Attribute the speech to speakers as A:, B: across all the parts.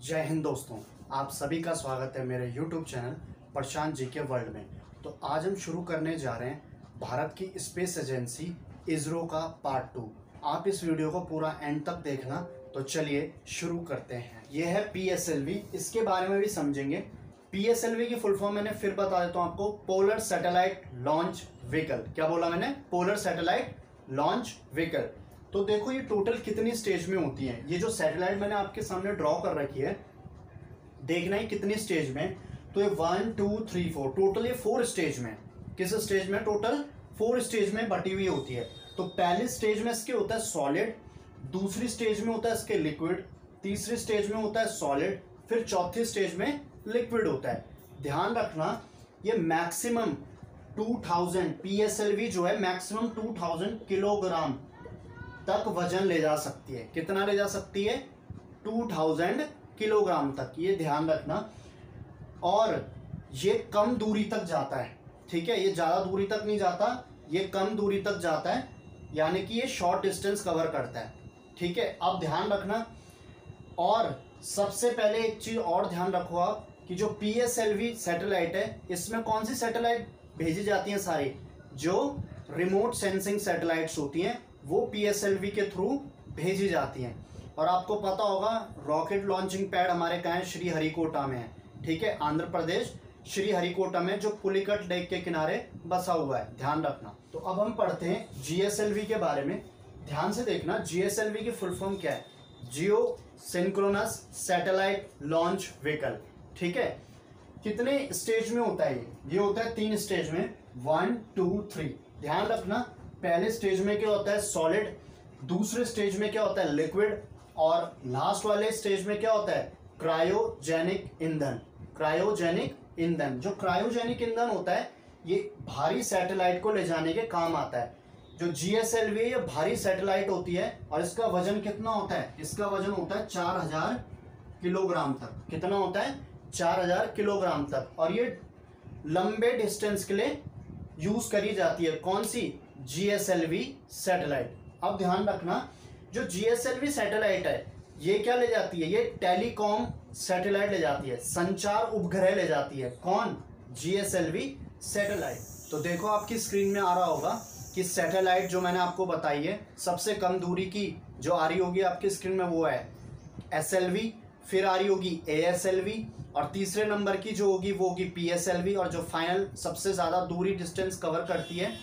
A: जय हिंद दोस्तों, आप सभी का स्वागत है मेरे YouTube चैनल प्रशांत जी के वर्ल्ड में। तो आज हम शुरू करने जा रहे हैं भारत की स्पेस एजेंसी इसरो का पार्ट 2। आप इस वीडियो को पूरा एंड तक देखना। तो चलिए शुरू करते हैं। ये है PSLV, इसके बारे में भी समझेंगे। PSLV की फुल फॉर्म मैंने फिर बता देता हूँ आपको, पोलर सैटेलाइट लॉन्च व्हीकल। क्या बोला मैंने? Polar satellite launch vehicle. तो देखो ये टोटल कितनी स्टेज में होती है। ये जो सैटेलाइट मैंने आपके सामने ड्रॉ कर रखी है, देखना ही कितनी स्टेज में। तो ये 1 2 3 4 टोटल ये 4 स्टेज में। किस स्टेज में? टोटल 4 स्टेज में बटी हुई होती है। तो पहले स्टेज में इसके होता है सॉलिड, दूसरी स्टेज में होता है इसके लिक्विड, तीसरी स्टेज में होता है सॉलिड, फिर चौथी स्टेज में लिक्विड होता है। ध्यान रखना ये मैक्सिमम 2000 PSLV जो है मैक्सिमम 2000 किलोग्राम तक वजन ले जा सकती है। कितना ले जा सकती है? 2000 किलोग्राम तक, ये ध्यान रखना। और ये कम दूरी तक जाता है, ठीक है। ये ज़्यादा दूरी तक नहीं जाता, ये कम दूरी तक जाता है, यानी कि ये शॉर्ट डिस्टेंस कवर करता है, ठीक है। अब ध्यान रखना। और सबसे पहले एक चीज़ और ध्यान रखो आप कि जो PSLV सैटेलाइट है, इसमें कौन सी सैटेलाइट भेजी जाती हैं? सारी जो रिमोट सेंसिंग सैटेलाइट्स होती हैं वो PSLV के थ्रू भेजी जाती हैं। और आपको पता होगा रॉकेट लॉन्चिंग पैड हमारे कहाँ है? श्रीहरिकोटा में है, ठीक है। आंध्र प्रदेश श्रीहरिकोटा में, जो पुलिकट लेक के किनारे बसा हुआ है, ध्यान रखना। तो अब हम पढ़ते हैं GSLV के बारे में। ध्यान से देखना, GSLV की फुल फॉर्म क्या है? जियो सिंक्रोनस सैटेलाइट लॉन्च व्हीकल, ठीक है। कितने स्टेज में होता है ये होता है 3 स्टेज में, 1 2 3। ध्यान रखना, पहले स्टेज में क्या होता है? सॉलिड, दूसरे स्टेज में क्या होता है? लिक्विड, और लास्ट वाले स्टेज में क्या होता है? क्रायोजेनिक ईंधन। क्रायोजेनिक ईंधन, जो क्रायोजेनिक ईंधन होता है ये भारी सैटेलाइट को ले जाने के काम आता है। जो GSLV है ये भारी सैटेलाइट होती है और इसका वजन कितना होता है? इसका वजन होता है 4000 किलोग्राम तक। कितना होता है? 4000 किलोग्राम तक। और ये लंबे डिस्टेंस के लिए यूज करी जाती है। कौन सी? GSLV satellite. अब ध्यान रखना, जो GSLV सैटेलाइट है ये क्या ले जाती है? ये टेलीकॉम सैटेलाइट ले जाती है, संचार उपग्रह ले जाती है। कौन? GSLV satellite. तो देखो आपकी स्क्रीन में आ रहा होगा कि सैटेलाइट जो मैंने आपको बताई है, सबसे कम दूरी की जो आ रही होगी आपकी स्क्रीन में वो है SLV, फिर आ रही होगी ASLV, और तीसरे नंबर की जो होगी वो होगी PSLV, और जो फाइनल सबसे ज़्यादा दूरी डिस्टेंस कवर करती है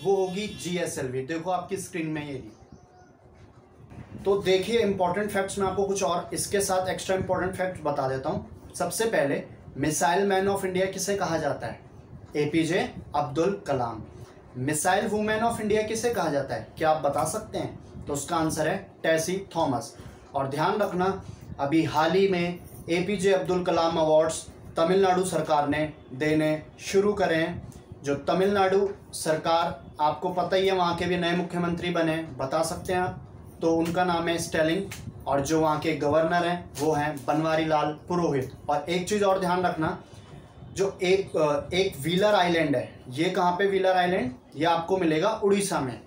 A: वो होगी GSLV। देखो आपकी स्क्रीन में ये। तो देखिए इंपॉर्टेंट फैक्ट्स मैं आपको कुछ और इसके साथ एक्स्ट्रा इंपॉर्टेंट फैक्ट बता देता हूँ। सबसे पहले मिसाइल मैन ऑफ इंडिया किसे कहा जाता है? APJ Abdul Kalam. Missile women of India किसे कहा जाता है? क्या आप बता सकते हैं? तो उसका आंसर है टेसी थॉमस। और ध्यान रखना, अभी हाल ही में APJ अब्दुल कलाम अवार्ड्स तमिलनाडु सरकार ने देने शुरू करे हैं। जो तमिलनाडु सरकार, आपको पता ही है, वहाँ के भी नए मुख्यमंत्री बने, बता सकते हैं आप। तो उनका नाम है स्टेलिंग, और जो वहाँ के गवर्नर हैं वो हैं बनवारी लाल पुरोहित। और एक चीज़ और ध्यान रखना, जो एक व्हीलर आइलैंड है, ये कहाँ पे व्हीलर आइलैंड? ये आपको मिलेगा उड़ीसा में।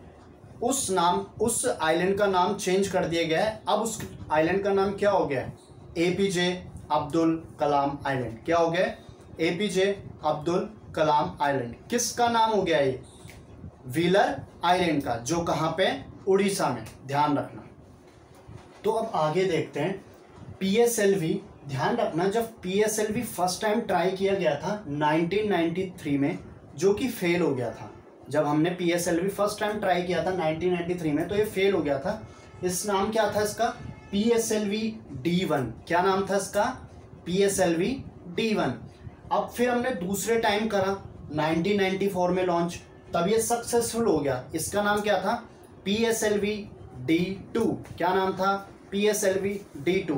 A: उस आइलैंड का नाम चेंज कर दिया गया है। अब उस आइलैंड का नाम क्या हो गया है? APJ Abdul Kalam island. क्या हो गया? APJ Abdul Kalam island. किसका नाम हो गया ये? व्हीलर आइलैंड का, जो कहाँ पे? उड़ीसा में। ध्यान रखना। तो अब आगे देखते हैं PSLV। ध्यान रखना, जब PSLV फर्स्ट टाइम ट्राई किया गया था 1993 में, जो कि फेल हो गया था। जब हमने PSLV फर्स्ट टाइम ट्राई किया था 1993 में, तो ये फेल हो गया था। इस नाम क्या था इसका? PSLV D1। क्या नाम था इसका? PSLV D1। अब फिर हमने दूसरे टाइम करा 1994 में लॉन्च, तब ये सक्सेसफुल हो गया। इसका नाम क्या था? PSLV D2। क्या नाम था? PSLV D2।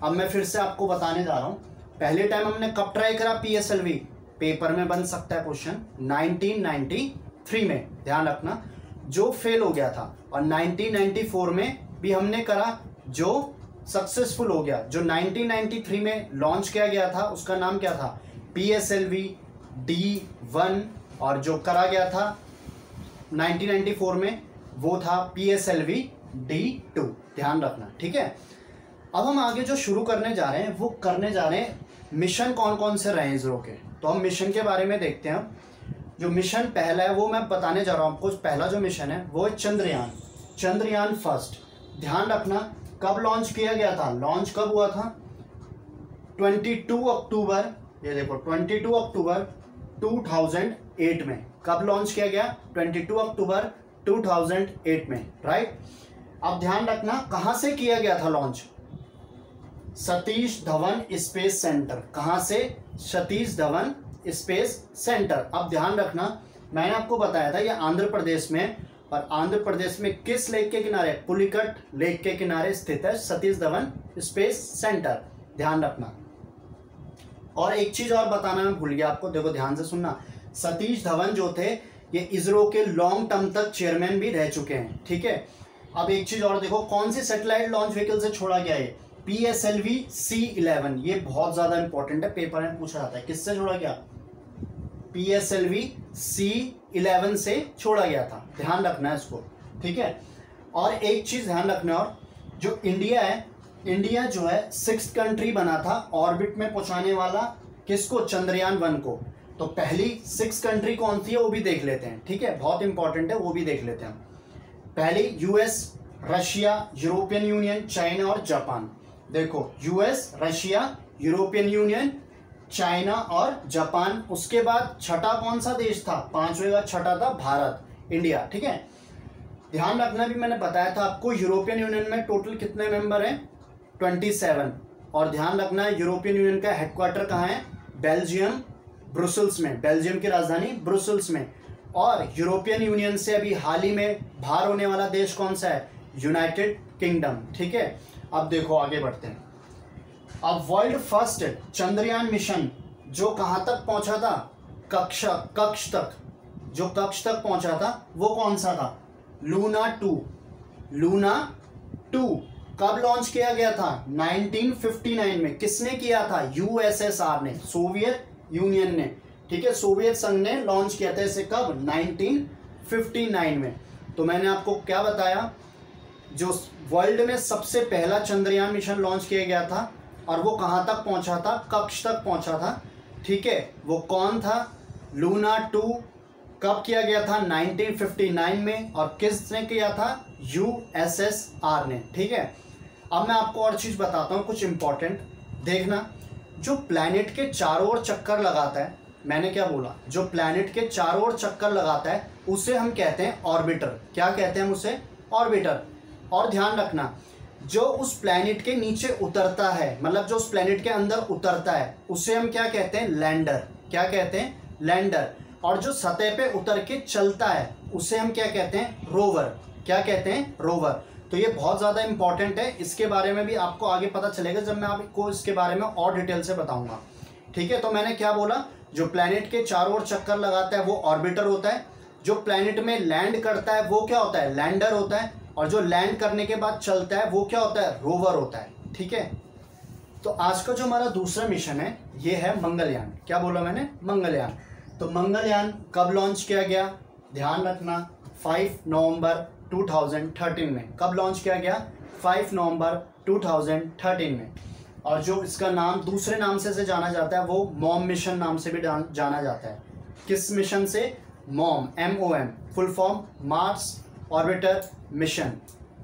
A: अब मैं फिर से आपको बताने जा रहा हूँ, पहले टाइम हमने कब ट्राई करा PSLV? पेपर में बन सकता है क्वेश्चन, 1993 में। ध्यान रखना, जो फेल हो गया था। और 1994 में भी हमने करा, जो सक्सेसफुल हो गया। जो 1993 में लॉन्च किया गया था उसका नाम क्या था? PSLV D1। और जो करा गया था 1994 में वो था PSLV D2। ध्यान रखना, ठीक है। अब हम आगे जो शुरू करने जा रहे हैं वो करने जा रहे हैं मिशन कौन कौन से रहे हैं इसरो के। तो हम मिशन के बारे में देखते हैं। जो मिशन पहला है वो मैं बताने जा रहा हूँ आपको। पहला जो मिशन है वो है चंद्रयान, चंद्रयान फर्स्ट। ध्यान रखना कब लॉन्च किया गया था, लॉन्च कब हुआ था 22 अक्टूबर, ये देखो 22 अक्टूबर 2008 में। कब लॉन्च किया गया 22 अक्टूबर 2008 में, राइट। अब ध्यान रखना कहां से किया गया था launch, Satish Dhawan space centre. कहां से, सतीश धवन स्पेस सेंटर। अब ध्यान रखना मैंने आपको बताया था ये आंध्र प्रदेश में, और आंध्र प्रदेश में किस लेक के किनारे, पुलिकट लेक के किनारे स्थित है सतीश धवन स्पेस सेंटर। ध्यान रखना। और एक चीज और बताना मैं भूल गया आपको, देखो ध्यान से सुनना। सतीश धवन जो थे ये इसरो के लॉन्ग टर्म तक चेयरमैन भी रह चुके हैं, ठीक है। अब एक चीज और देखो, कौन सी सैटेलाइट लॉन्च व्हीकल से छोड़ा गया है, PSLV C11। ये बहुत ज्यादा इंपॉर्टेंट है, पेपर में पूछा जाता है। किससे छोड़ा गया, PSLV C11 से छोड़ा गया था। ध्यान रखना है इसको, ठीक है। और एक चीज ध्यान रखना, और जो इंडिया है, इंडिया जो है 6th कंट्री बना था ऑर्बिट में पहुंचाने वाला, किसको, चंद्रयान 1 को। तो पहली 6 कंट्री कौन सी है वो भी देख लेते हैं, ठीक है, बहुत इंपॉर्टेंट है, वो भी देख लेते हैं। पहली US, Russia, European union, China और जापान। देखो US, Russia, European union, China और जापान। उसके बाद छठा कौन सा देश था, 5वें का छठा था भारत, इंडिया, ठीक है। ध्यान रखना भी मैंने बताया था आपको, यूरोपियन यूनियन में टोटल कितने मेंबर हैं, 27। और ध्यान रखना यूरोपियन यूनियन का हेडक्वार्टर कहाँ है, बेल्जियम, ब्रुसेल्स में, बेल्जियम की राजधानी ब्रुसेल्स में। और यूरोपियन यूनियन से अभी हाल ही में बाहर होने वाला देश कौन सा है, यूनाइटेड किंगडम, ठीक है। अब देखो आगे बढ़ते हैं। अब वर्ल्ड फर्स्ट चंद्रयान मिशन जो कहां तक पहुंचा था, कक्ष तक, जो कक्ष तक पहुंचा था वो कौन सा था, लूना 2। लूना 2 कब लॉन्च किया गया था, 1959 में। किसने किया था, USSR ने, सोवियत यूनियन ने, ठीक है, सोवियत संघ ने लॉन्च किया था इसे। कब, 1959 में। तो मैंने आपको क्या बताया, जो वर्ल्ड में सबसे पहला चंद्रयान मिशन लॉन्च किया गया था और वो कहां तक पहुंचा था, कक्ष तक पहुंचा था, ठीक है। वो कौन था, लूना 2। कब किया गया था, 1959 में। और किसने किया था, USSR ने, ठीक है। अब मैं आपको और चीज बताता हूं कुछ इंपॉर्टेंट, देखना। जो प्लैनेट के चारों ओर चक्कर लगाता है, मैंने क्या बोला, जो प्लैनेट के चारों ओर चक्कर लगाता है उसे हम कहते हैं ऑर्बिटर। क्या कहते हैं हम उसे, ऑर्बिटर। और ध्यान रखना जो उस प्लैनेट के नीचे उतरता है, मतलब जो उस प्लैनेट के अंदर उतरता है उसे हम क्या कहते हैं, लैंडर। क्या कहते हैं, लैंडर। और जो सतह पे उतर के चलता है उसे हम क्या कहते हैं, रोवर। क्या कहते हैं, रोवर। तो ये बहुत ज़्यादा इंपॉर्टेंट है, इसके बारे में भी आपको आगे पता चलेगा जब मैं आपको इसके बारे में और डिटेल से बताऊंगा, ठीक है। तो मैंने क्या बोला, जो प्लैनेट के चारों ओर चक्कर लगाता है वो ऑर्बिटर होता है, जो प्लैनेट में लैंड करता है वो क्या होता है, लैंडर होता है, और जो लैंड करने के बाद चलता है वो क्या होता है, रोवर होता है, ठीक है। तो आज का जो हमारा दूसरा मिशन है ये है मंगलयान। क्या बोला मैंने, मंगलयान। तो मंगलयान कब लॉन्च किया गया, ध्यान रखना, 5 नवंबर 2013 में। कब लॉन्च किया गया, 5 नवंबर 2013 में। और जो इसका नाम दूसरे नाम से जाना जाता है वो मॉम मिशन नाम से भी जाना जाता है। किस मिशन से, mom, MOM, full form Mars orbiter mission,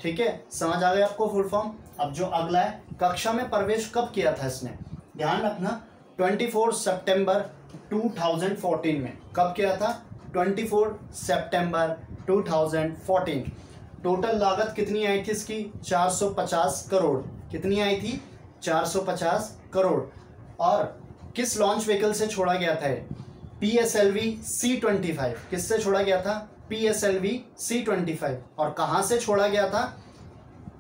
A: ठीक है। समझ आ गया आपको फुल फॉर्म। अब जो अगला है, कक्षा में प्रवेश कब किया था इसने, ध्यान रखना, 24 सितंबर 2014 में। कब किया था, 24 सितंबर 2014। टोटल लागत कितनी आई थी इसकी, 450 करोड़। कितनी आई थी, 450 करोड़। और किस लॉन्च व्हीकल से छोड़ा गया था, PSLV C25। किससे छोड़ा गया था, PSLV C25। और कहाँ से छोड़ा गया था,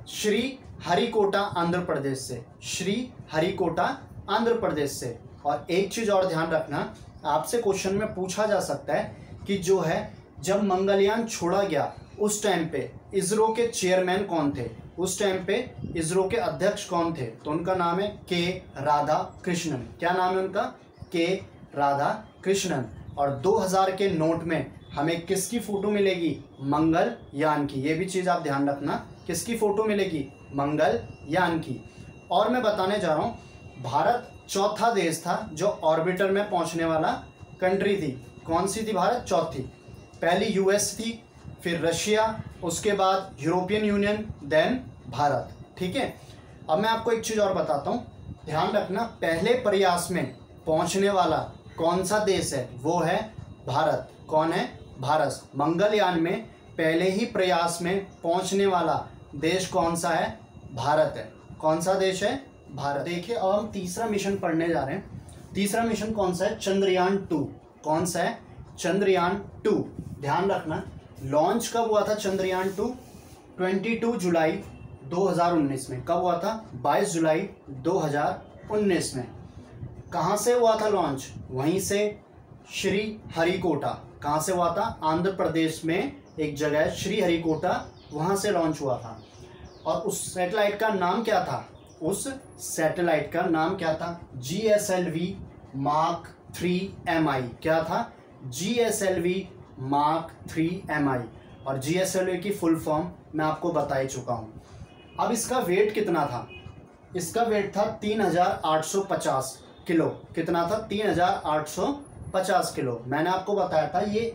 A: श्री हरिकोटा आंध्र प्रदेश से, श्री हरिकोटा आंध्र प्रदेश से। और एक चीज़ और ध्यान रखना, आपसे क्वेश्चन में पूछा जा सकता है कि जो है जब मंगलयान छोड़ा गया उस टाइम पे इसरो के चेयरमैन कौन थे, उस टाइम पे इसरो के अध्यक्ष कौन थे। तो उनका नाम है के राधा कृष्णन। क्या नाम है उनका, के राधा कृष्णन। और 2000 के नोट में हमें किसकी फोटो मिलेगी, मंगलयान की। ये भी चीज़ आप ध्यान रखना, किसकी फोटो मिलेगी, मंगलयान की। और मैं बताने जा रहा हूँ, भारत चौथा देश था जो ऑर्बिटर में पहुंचने वाला कंट्री थी। कौन सी थी भारत? चौथी। पहली यूएस थी, फिर रशिया, उसके बाद यूरोपियन यूनियन, देन भारत। ठीक है, अब मैं आपको एक चीज़ और बताता हूँ, ध्यान रखना, पहले प्रयास में पहुंचने वाला कौन सा देश है? वो है भारत। कौन है? भारत। मंगलयान में पहले ही प्रयास में पहुंचने वाला देश कौन सा है? भारत है। कौन सा देश है? भारत। देखिए, अब हम तीसरा मिशन पढ़ने जा रहे हैं। तीसरा मिशन कौन सा है? चंद्रयान 2। कौन सा है? चंद्रयान 2। ध्यान रखना, लॉन्च कब हुआ था चंद्रयान 2? 22 जुलाई 2019 में। कब हुआ था? 22 जुलाई 2019 में। कहाँ से हुआ था लॉन्च? वहीं से, श्रीहरिकोटा। कहाँ से हुआ था? आंध्र प्रदेश में एक जगह है श्रीहरिकोटा, वहाँ से लॉन्च हुआ था। और उस सैटेलाइट का नाम क्या था? उस सैटेलाइट का नाम क्या था? GSLV Mark 3 MI। क्या था? GSLV Mark 3 MI। और GSLV की फुल फॉर्म मैं आपको बता ही चुका हूँ। अब इसका वेट कितना था? इसका वेट था 3850 किलो। कितना था? 3850 किलो। मैंने आपको बताया था ये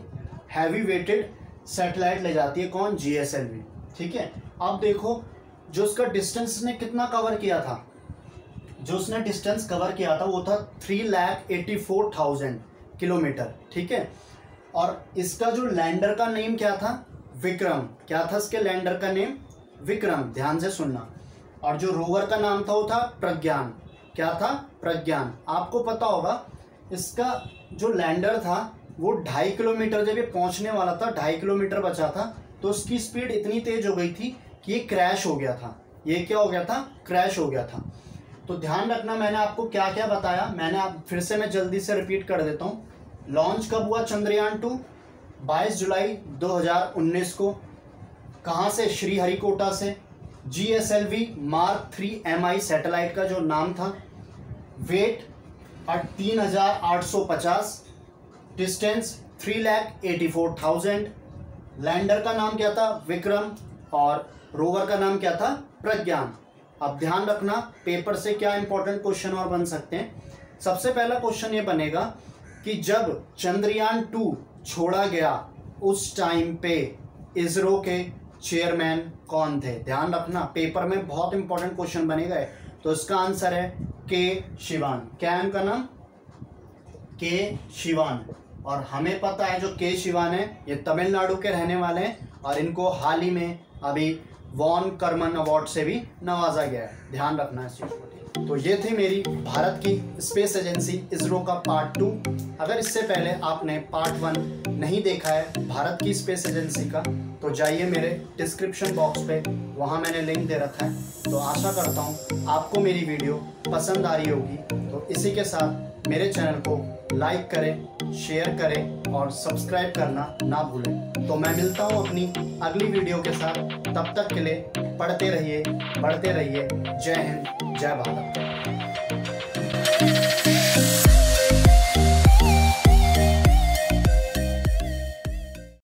A: हैवी वेटेड सैटेलाइट ले जाती है। कौन? GSLV। ठीक है, अब देखो, जो उसका डिस्टेंस ने कितना कवर किया था, जो उसने डिस्टेंस कवर किया था वो था 3,84,000 किलोमीटर। ठीक है, और इसका जो लैंडर का नेम क्या था? विक्रम। क्या था इसके लैंडर का नेम? विक्रम। ध्यान से सुनना। और जो रोवर का नाम था वो था प्रज्ञान। क्या था? प्रज्ञान। आपको पता होगा इसका जो लैंडर था वो 2.5 किलोमीटर, जब ये पहुंचने वाला था 2.5 किलोमीटर बचा था, तो उसकी स्पीड इतनी तेज हो गई थी कि ये क्रैश हो गया था। ये क्या हो गया था? क्रैश हो गया था। तो ध्यान रखना, मैंने आपको क्या क्या बताया, फिर से मैं जल्दी से रिपीट कर देता हूँ। लॉन्च कब हुआ चंद्रयान 2? 22 जुलाई 2019 को। कहाँ से? श्रीहरिकोटा से। GSLV Mark 3 MI सैटेलाइट का जो नाम था। Wait 3850, distance 3,84,000। लैंडर का नाम क्या था? विक्रम। और रोवर का नाम क्या था? प्रज्ञान। अब ध्यान रखना, पेपर से क्या इंपॉर्टेंट क्वेश्चन और बन सकते हैं। सबसे पहला क्वेश्चन ये बनेगा कि जब चंद्रयान 2 छोड़ा गया उस टाइम पे इसरो के चेयरमैन कौन थे? ध्यान रखना, पेपर में बहुत इंपॉर्टेंट क्वेश्चन बनेगा। तो इसका आंसर है के शिवान। क्या है उनका नाम? के शिवान। और हमें पता है जो के शिवान है ये तमिलनाडु के रहने वाले हैं, और इनको हाल ही में अभी वॉन कर्मन अवार्ड से भी नवाजा गया है। ध्यान रखना इस चीज़ को। तो ये थी मेरी भारत की स्पेस एजेंसी इसरो का पार्ट 2। अगर इससे पहले आपने पार्ट 1 नहीं देखा है भारत की स्पेस एजेंसी का, तो जाइए मेरे डिस्क्रिप्शन बॉक्स पे, वहाँ मैंने लिंक दे रखा है। तो आशा करता हूँ आपको मेरी वीडियो पसंद आ रही होगी। तो इसी के साथ मेरे चैनल को लाइक करें, शेयर करें और सब्सक्राइब करना ना भूलें। तो मैं मिलता हूँ अपनी अगली वीडियो के साथ। तब तक के लिए पढ़ते रहिए, बढ़ते रहिए। जय हिंद, जय भारत।